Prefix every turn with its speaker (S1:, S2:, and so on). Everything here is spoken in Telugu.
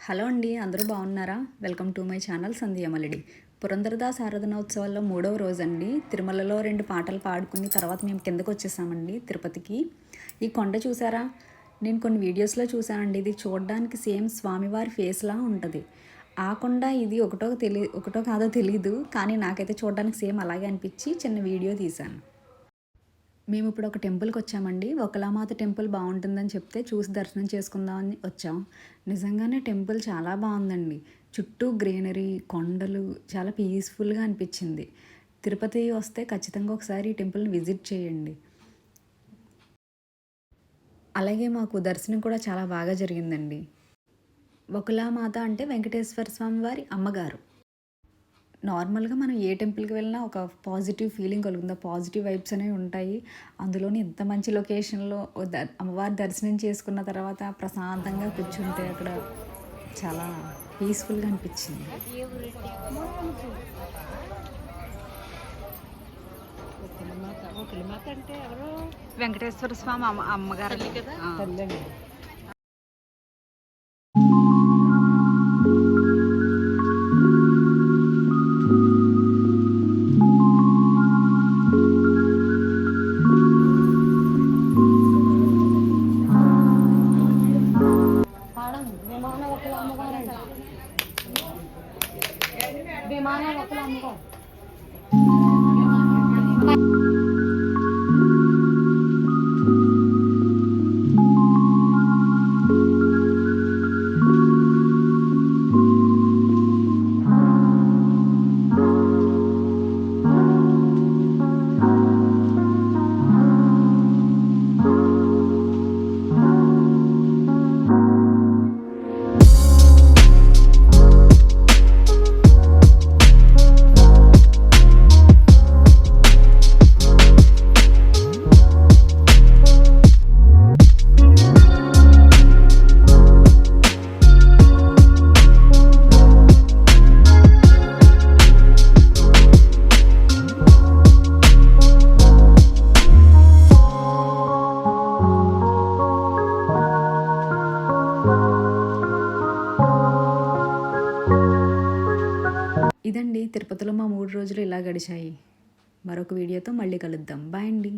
S1: హలో అండి, అందరూ బాగున్నారా? వెల్కమ్ టు మై ఛానల్ సంధ్యామలిడి. పురంధరదాస్ ఆరాధనోత్సవాల్లో 3వ రోజండి. తిరుమలలో 2 పాటలు పాడుకుని తర్వాత మేము కిందకు వచ్చేసామండి తిరుపతికి. ఈ కొండ చూసారా? నేను కొన్ని వీడియోస్లో చూసానండి. ఇది చూడడానికి సేమ్ స్వామివారి ఫేస్లా ఉంటుంది. ఆ కొండ ఇది ఒకటో కాదో తెలీదు, కానీ నాకైతే చూడడానికి సేమ్ అలాగే అనిపించి చిన్న వీడియో తీశాను. మేము ఇప్పుడు ఒక టెంపుల్కి వచ్చామండి. ఒకలామాత టెంపుల్ బాగుంటుందని చెప్తే చూసి దర్శనం చేసుకుందామని వచ్చాం. నిజంగానే టెంపుల్ చాలా బాగుందండి. చుట్టూ గ్రీనరీ, కొండలు, చాలా పీస్ఫుల్గా అనిపించింది. తిరుపతి వస్తే ఖచ్చితంగా ఒకసారి ఈ టెంపుల్ని విజిట్ చేయండి. అలాగే మాకు దర్శనం కూడా చాలా బాగా జరిగిందండి. ఒకలామాత అంటే వెంకటేశ్వర స్వామి వారి అమ్మగారు. నార్మల్గా మనం ఏ టెంపుల్కి వెళ్ళినా ఒక పాజిటివ్ ఫీలింగ్ కలుగుతుంది. పాజిటివ్ వైబ్స్ అనేవి ఉంటాయి. అందులోని ఇంత మంచి లొకేషన్లో అమ్మవారి దర్శనం చేసుకున్న తర్వాత ప్రశాంతంగా కూర్చుంటే అక్కడ చాలా పీస్ఫుల్గా అనిపించింది. వెంకటేశ్వర స్వామి అమ్మగారు కదా. ఇదండి, తిరుపతిలో మా 3 రోజులు ఇలా గడిచాయి. మరొక వీడియోతో మళ్ళీ కలుద్దాం. బాయ్ అండి.